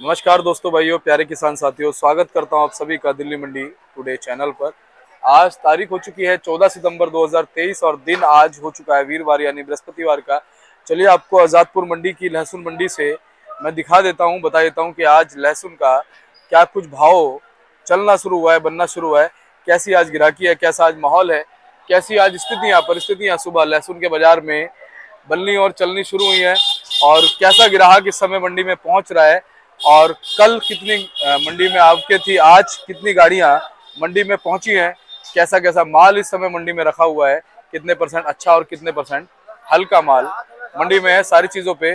नमस्कार दोस्तों, भाइयों, प्यारे किसान साथियों, स्वागत करता हूं आप सभी का दिल्ली मंडी टुडे चैनल पर। आज तारीख हो चुकी है 14 सितंबर 2023 और दिन आज हो चुका है वीरवार यानी बृहस्पतिवार का। चलिए आपको आजादपुर मंडी की लहसुन मंडी से मैं दिखा देता हूं, बता देता हूं कि आज लहसुन का क्या कुछ भाव चलना शुरू हुआ है, बनना शुरू हुआ है, कैसी आज गिराकी है, कैसा आज माहौल है, कैसी आज परिस्थितियां सुबह लहसुन के बाजार में बननी और चलनी शुरू हुई है और कैसा ग्राहक इस समय मंडी में पहुंच रहा है और कल कितनी मंडी में आवकें थी, आज कितनी गाड़ियां मंडी में पहुंची हैं, कैसा कैसा माल इस समय मंडी में रखा हुआ है, कितने परसेंट अच्छा और कितने परसेंट हल्का माल मंडी में है, सारी चीजों पे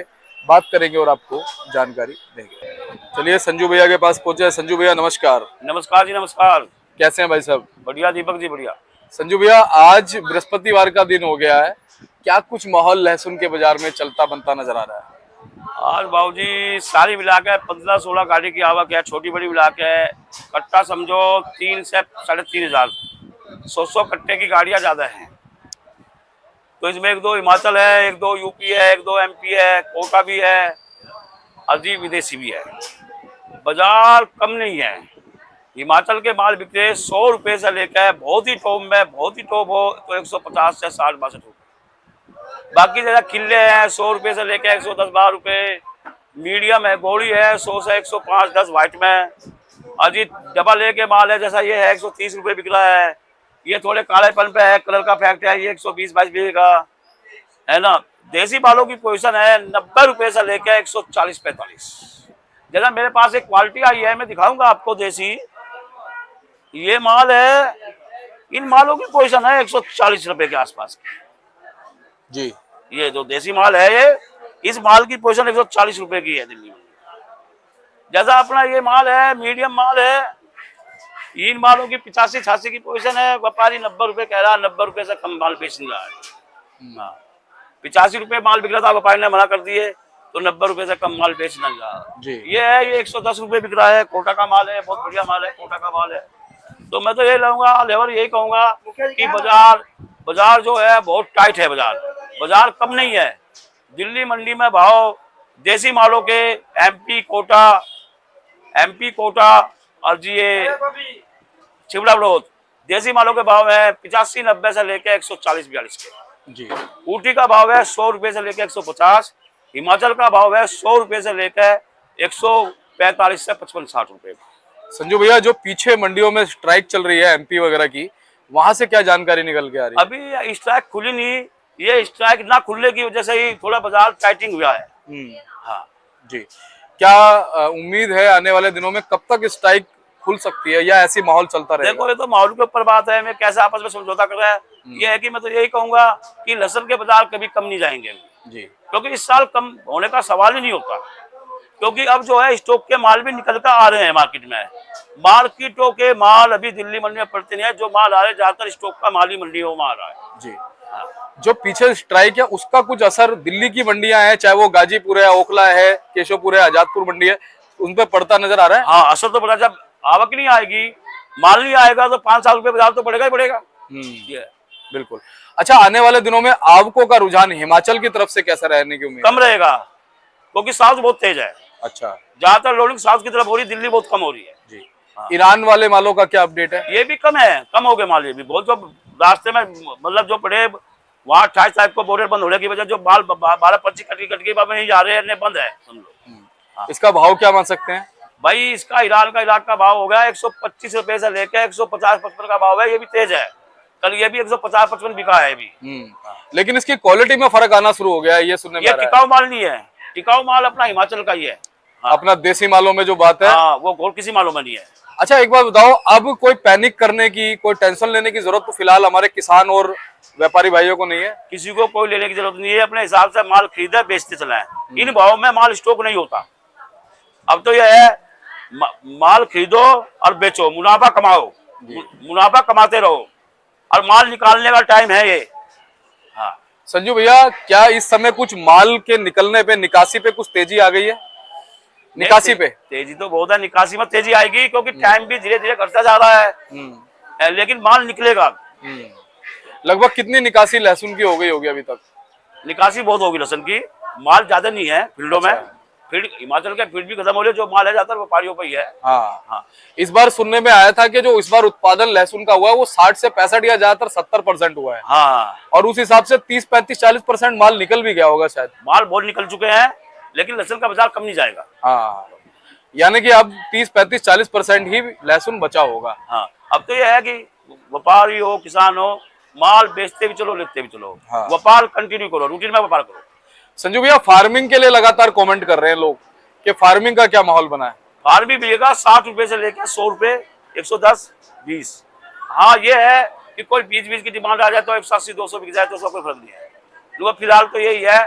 बात करेंगे और आपको जानकारी देंगे। चलिए संजू भैया के पास पहुंचे। संजू भैया नमस्कार। नमस्कार जी, नमस्कार। कैसे हैं भाई साहब? बढ़िया दीपक जी, बढ़िया। संजू भैया आज बृहस्पतिवार का दिन हो गया है, क्या कुछ माहौल लहसुन के बाजार में चलता बनता नजर आ रहा है? आज बाबूजी सारी मिला के 15-16 गाड़ी की आवक है, छोटी बड़ी मिला के कट्टा समझो 3 से 3,500 100 कट्टे की गाड़ियां ज्यादा हैं। तो इसमें 1-2 हिमाचल है, 1-2 यूपी है, 1-2 एमपी है, कोटा भी है, अजीब विदेशी भी है। बाजार कम नहीं है। हिमाचल के माल बिकते 100 रुपये से लेकर बहुत ही टॉप हो तो 150 से 60-62 रुपये। बाकी जरा किले हैं 100 रुपये से लेकर 110-12 रुपये। मीडियम है, गोली है 100 से 105-10 वाइट में। अजीत डबल ए के माल है, जैसा ये है 130 रुपये बिक रहा है। ये थोड़े कालेपन पे है, कलर का फैक्ट है, ये 120-22 बिकेगा, है ना। देसी मालों की पोजीशन है 90 रुपये से लेकर 140-45। जैसा मेरे पास एक क्वालिटी आई है, मैं दिखाऊंगा आपको देसी। ये माल है, इन मालों की पोजीशन है 140 रुपये के आसपास की जी। ये जो देसी माल है, ये इस माल की पोजीशन 140 रुपए की है दिल्ली में। जैसा अपना ये माल है, मीडियम माल है, इन मालों की 85-86 की पोजीशन है। व्यापारी 90 रुपए कह रहा है, 90 रुपए से कम माल बेच नहीं रहा है। 85 रुपए माल बिक रहा था, व्यापारी ने मना कर दिए, तो 90 रुपए से कम माल बेच नहीं रहा। ये है, ये 110 रुपए बिक रहा है। कोटा का माल है, बहुत बढ़िया माल है, कोटा का माल है। तो मैं तो ये लाऊंगा लेवर, यही कहूंगा कि बाजार जो है बहुत टाइट है। बाजार कम नहीं है। दिल्ली मंडी में भाव देसी मालों के एमपी कोटा और ये छिबड़ा बड़ौद देसी मालों के भाव है 85-90 से लेकर 140-42 के जी। ऊटी का भाव है 100 रुपये से लेकर 150। हिमाचल का भाव है 100 रुपये से लेकर 145 से 55-60 रुपये। संजू भैया, जो पीछे मंडियों में स्ट्राइक चल रही है एमपी वगैरह की, वहां से क्या जानकारी निकल के आ रही है? अभी स्ट्राइक खुली नहीं, ये स्ट्राइक ना खुलने की वजह से ही थोड़ा बाजार टाइटिंग हुआ है। हाँ जी। क्या उम्मीद है आने वाले दिनों में कब तक स्ट्राइक खुल सकती है या ऐसी माहौल चलता रहेगा? देखो, ये तो माहौल के ऊपर बात है, मैं कैसे आपस में समझौता कर रहा है। ये है कि मैं तो यही कहूंगा कि लहसुन के बाजार कभी कम नहीं जाएंगे जी, क्योंकि इस साल कम होने का सवाल ही नहीं होता। क्योंकि अब जो है स्टॉक के माल भी निकल कर आ रहे हैं मार्केट में। मार्केटों के माल अभी दिल्ली मंडी में पड़ते नहीं है। जो माल आ रहे हैं ज्यादातर स्टॉक का माल ही मंडियों में आ रहा है जी। जो पीछे स्ट्राइक है उसका कुछ असर दिल्ली की मंडियां हैं, चाहे वो गाजीपुर है, ओखला है, केशवपुर है, आजादपुर मंडी है, उन पे पड़ता नजर आ रहा है? हाँ, असर तो पड़ा। जब आवक नहीं आएगी, माल नहीं आएगा, तो 5 साल रुपये बाजार तो बढ़ेगा ही बढ़ेगा। ये बिल्कुल। अच्छा, आने वाले दिनों में आवकों का रुझान हिमाचल की तरफ से कैसा रहने की उम्मीद? कम रहेगा क्योंकि साउथ बहुत तेज है। अच्छा। ज्यादातर लोडिंग साउथ की तरफ हो रही, दिल्ली बहुत कम हो रही है जी। ईरान वाले मालों का क्या अपडेट है? ये भी कम है, कम हो गए माल। ये भी बहुत, जो रास्ते में मतलब जो पड़े वहाँ 28 तारीख को बॉर्डर बंद होने की वजह जो माल 12-25 कटकी नहीं जा रहे हैं, बंद है समझो। इसका भाव क्या मान सकते हैं भाई? इसका ईरान का इलाक का भाव हो गया 125 रुपए से लेकर 150-55 का भाव है। ये भी तेज है। कल ये भी 150-55 बिका है अभी। लेकिन इसकी क्वालिटी में फर्क आना शुरू हो गया है, ये सुनने में आ रहा है। टिकाऊ माल नहीं है। टिकाऊ माल अपना हिमाचल का ही है। अपना देसी मालों में जो बात है, वो और किसी मालों में नहीं है। अच्छा, एक बात बताओ, अब कोई पैनिक करने की, कोई टेंशन लेने की जरूरत तो फिलहाल हमारे किसान और व्यापारी भाइयों को नहीं है? किसी को कोई लेने की जरूरत नहीं है। अपने हिसाब से माल खरीदे, बेचते चला है। इन भावों में माल स्टॉक नहीं होता। अब तो यह है, माल खरीदो और बेचो, मुनाफा कमाओ, मुनाफा कमाते रहो, और माल निकालने का टाइम है ये। हाँ संजू भैया, क्या इस समय कुछ माल के निकलने पे, निकासी पे कुछ तेजी आ गई है? निकासी पे तेजी तो बहुत है। निकासी में तेजी आएगी क्योंकि टाइम भी धीरे धीरे घटता जा रहा है, लेकिन माल निकलेगा। लगभग कितनी निकासी लहसुन की हो गई होगी अभी तक? निकासी बहुत होगी लहसुन की। माल ज्यादा नहीं है फील्डों में। फीड हिमाचल का फीड भी खत्म हो रही है, जो माल है ज्यादातर व्यापारियों पर ही है। हाँ। हाँ इस बार सुनने में आया था कि जो इस बार उत्पादन लहसुन का हुआ है वो 60 से 65 या ज्यादातर 70% हुआ है, हाँ, और उस हिसाब से 30-35-40% माल निकल भी गया होगा शायद। माल बहुत निकल चुके हैं, लेकिन लहसुन का बाजार कम नहीं जाएगा। हाँ, यानी कि अब 30-35-40% ही लहसुन बचा होगा। हाँ, अब तो ये है कि व्यापारी हो किसान हो, माल बेचते भी चलो लेते भी चलो। हाँ। व्यापार कंटिन्यू करो, रूटीन में व्यापार करो। संजू भैया, फार्मिंग के लिए लगातार कमेंट कर रहे हैं लोग कि फार्मिंग का क्या माहौल बना है? फार भी मिलेगा 60 रुपए से लेकर 100 रुपए, 110, 20। हाँ, ये है कि कोई 20 की डिमांड आ जाए तो 180-200 बिक जाए तो उसका कोई फर्क नहीं है। लोग फिलहाल तो यही है,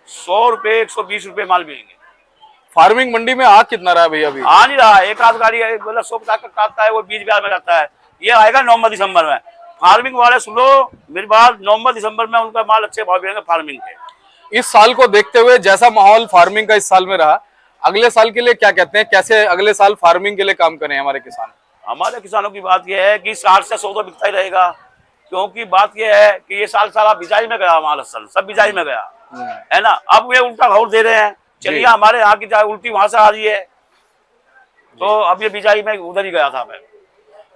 100 रुपए 120 रुपए माल मिलेंगे। फार्मिंग मंडी में आ कितना रहा है भैया अभी? आ नहीं रहा, एक आध गाड़ी है, मतलब 150 का काटता है, वो 20 में जाता है। ये आएगा नवंबर दिसंबर में। फार्मिंग वाले सुनो मेरी बात, नवंबर दिसंबर में उनका माल अच्छे भाव मिलेंगे फार्मिंग के। इस साल को देखते हुए जैसा माहौल फार्मिंग का इस साल में रहा, अगले साल के लिए क्या कहते हैं, कैसे अगले साल फार्मिंग के लिए काम करें हमारे किसान? हमारे किसानों की बात यह है कि 60 से 100 तो बिकता ही रहेगा, क्योंकि बात यह है कि ये साल सारा बिजाई में गया, माल असल सब बिजाई में गया है ना। अब वे उल्टा भाव दे रहे हैं, चलिए हमारे यहाँ की उल्टी वहां से आ रही है, तो अब ये बिजाई में उधर ही गया था मैं।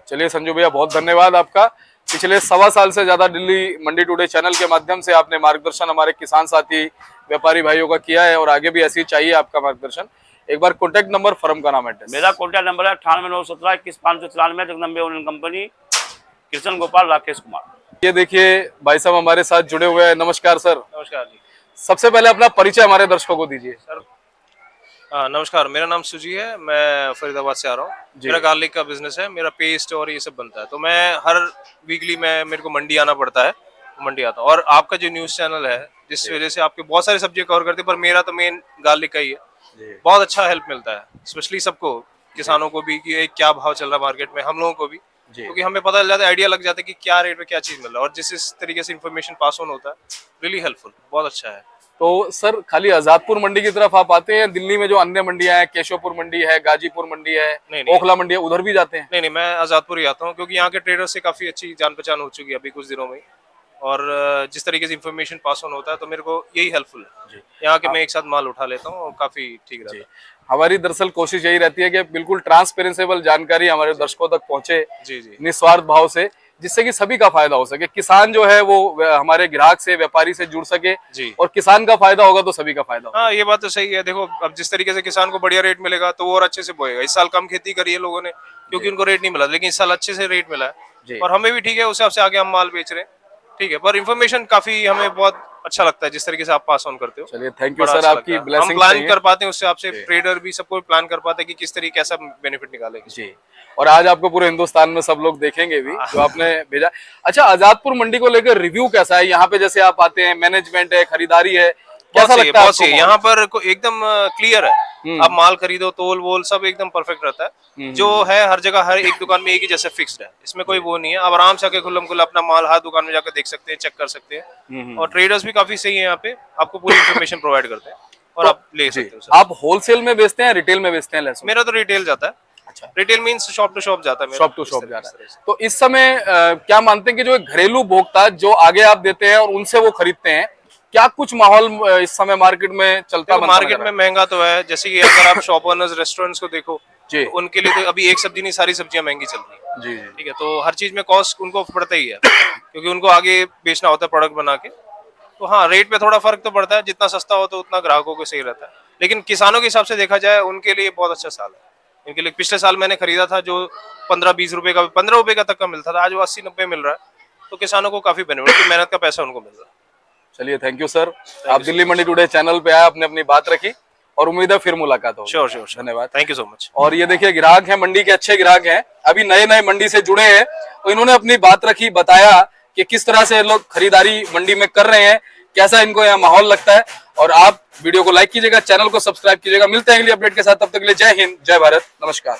चलिए संजू भैया, बहुत धन्यवाद आपका। पिछले 1.25 साल से ज्यादा दिल्ली मंडी टुडे चैनल के माध्यम से आपने मार्गदर्शन हमारे किसान साथी व्यापारी भाइयों का किया है, और आगे भी ऐसी चाहिए आपका मार्गदर्शन। एक बार कॉन्टैक्ट नंबर, फर्म का नाम, एड्रेस। मेरा कॉन्टैक्ट नंबर है 9891711594, जगदम्बे ओनियन कंपनी, कृष्ण गोपाल राकेश कुमार। ये देखिए भाई साहब हमारे साथ जुड़े हुए हैं। नमस्कार सर। नमस्कार जी। सबसे पहले अपना परिचय हमारे दर्शकों को दीजिए। सर नमस्कार, मेरा नाम सुजी है, मैं फरीदाबाद से आ रहा हूँ। मेरा गार्लिक का बिजनेस है, मेरा पेस्ट और ये सब बनता है, तो मैं हर वीकली मेरे को मंडी आना पड़ता है, मंडी आता हूँ। और आपका जो न्यूज़ चैनल है, जिस वजह से आपके बहुत सारी सब्जियां कवर करते हैं, पर मेरा तो मेन गार्लिक का ही है। बहुत अच्छा हेल्प मिलता है, स्पेशली सबको, किसानों को भी कि क्या भाव चल रहा है मार्केट में, हम लोगों को भी, क्योंकि हमें पता चल जाता है, आइडिया लग जाता है कि क्या रेट में क्या चीज़ मिल रहा है, और जिस तरीके से इन्फॉर्मेशन पास ऑन होता है, रियली हेल्पफुल, बहुत अच्छा है। तो सर खाली आजादपुर मंडी की तरफ आप आते हैं? दिल्ली में जो अन्य मंडियां हैं, केशवपुर मंडी है, गाजीपुर मंडी है, ओखला मंडी है, उधर भी जाते हैं? नहीं, मैं आजादपुर ही आता हूँ, क्योंकि यहाँ के ट्रेडर से काफी अच्छी जान पहचान हो चुकी है अभी कुछ दिनों में, और जिस तरीके से इन्फॉर्मेशन पास ऑन होता है, तो मेरे को यही हेल्पफुल है यहाँ के। मैं एक साथ माल उठा लेता हूँ और काफी ठीक रहता है। हमारी दरअसल कोशिश यही रहती है कि बिल्कुल ट्रांसपेरेंसेबल जानकारी हमारे दर्शकों तक पहुंचे, जी। निस्वार्थ भाव से, जिससे कि सभी का फायदा हो सके। किसान जो है वो हमारे ग्राहक से, व्यापारी से जुड़ सके, और किसान का फायदा होगा तो सभी का फायदा होगा। हाँ, ये बात तो सही है। देखो, अब जिस तरीके से किसान को बढ़िया रेट मिलेगा तो वो और अच्छे से बोएगा। इस साल कम खेती करी है लोगों ने, क्योंकि उनको रेट नहीं मिला, लेकिन इस साल अच्छे से रेट मिला है, और हमें भी ठीक है, उस हिसाब से आगे हम माल बेच रहे हैं, ठीक है। पर इन्फॉर्मेशन काफी हमें बहुत अच्छा लगता है जिस तरीके से आप पास ऑन करते हो। चलिए, थैंक यू सर, आपकी ब्लेसिंग। हम प्लान कर पाते हैं उससे, आपसे ट्रेडर भी सबको प्लान कर पाते हैं कि किस तरीके कैसा बेनिफिट निकालेंगे। जी, और आज आपको पूरे हिंदुस्तान में सब लोग देखेंगे भी जो आपने भेजा। अच्छा, आजादपुर मंडी को लेकर रिव्यू कैसा है? यहाँ पे जैसे आप आते हैं, मैनेजमेंट है, खरीदारी है, कैसा लगता है आपको? यहाँ पर एकदम क्लियर है, आप माल खरीदो, तोल वोल सब एकदम परफेक्ट रहता है। जो है हर जगह, हर एक दुकान में एक ही जैसे फिक्स्ड है, इसमें कोई वो नहीं है। आप आराम से आके खुल्लम खुल्ला अपना माल हर दुकान में जाकर देख सकते हैं, चेक कर सकते हैं, और ट्रेडर्स भी काफी सही है यहाँ पे, आपको पूरी इन्फॉर्मेशन प्रोवाइड करते हैं, और आप ले सकते हो। आप होलसेल में बेचते हैं, रिटेल में बेचते हैं लहसुन? मेरा तो रिटेल जाता है। अच्छा, retail means shop to shop जाता है, शॉप टू शॉप जाता है। तो इस समय क्या मानते हैं कि जो घरेलू उपभोक्ता जो आगे आप देते हैं और उनसे वो खरीदते हैं, क्या कुछ माहौल इस समय मार्केट में चलता है? मार्केट में महंगा तो है, जैसे कि अगर आप शॉप ओनर्स, रेस्टोरेंट्स को देखो, तो उनके लिए तो अभी एक सब्जी नहीं, सारी सब्जियां महंगी चल रही है। जी, ठीक है, तो हर चीज में कॉस्ट उनको पड़ता ही है, क्योंकि उनको आगे बेचना होता है प्रोडक्ट बना के। तो हाँ, रेट पे थोड़ा फर्क तो पड़ता है, जितना सस्ता हो तो उतना ग्राहकों को सही रहता है। लेकिन किसानों के हिसाब से देखा जाए, उनके लिए बहुत अच्छा साल है। इनके लिए पिछले साल मैंने खरीदा था जो 15-20 रुपए का, 15 रुपए का तक का मिलता था, आज वो 80-90 मिल रहा है। तो किसानों को काफी बेनिफिट, मेहनत का पैसा उनको मिल रहा है। चलिए, थैंक यू सर, आप दिल्ली मंडी टुडे चैनल पे आए, आपने अपनी बात रखी, और उम्मीद है फिर मुलाकात होगी। श्योर, धन्यवाद, थैंक यू सो मच। और ये देखिए, ग्राहक हैं मंडी के, अच्छे ग्राहक हैं, अभी नए नए मंडी से जुड़े हैं, तो इन्होंने अपनी बात रखी, बताया कि किस तरह से लोग खरीदारी मंडी में कर रहे हैं, कैसा इनको यहाँ माहौल लगता है। और आप वीडियो को लाइक कीजिएगा, चैनल को सब्सक्राइब कीजिएगा। मिलते हैं अगली अपडेट के साथ, तब तक के लिए जय हिंद, जय भारत, नमस्कार।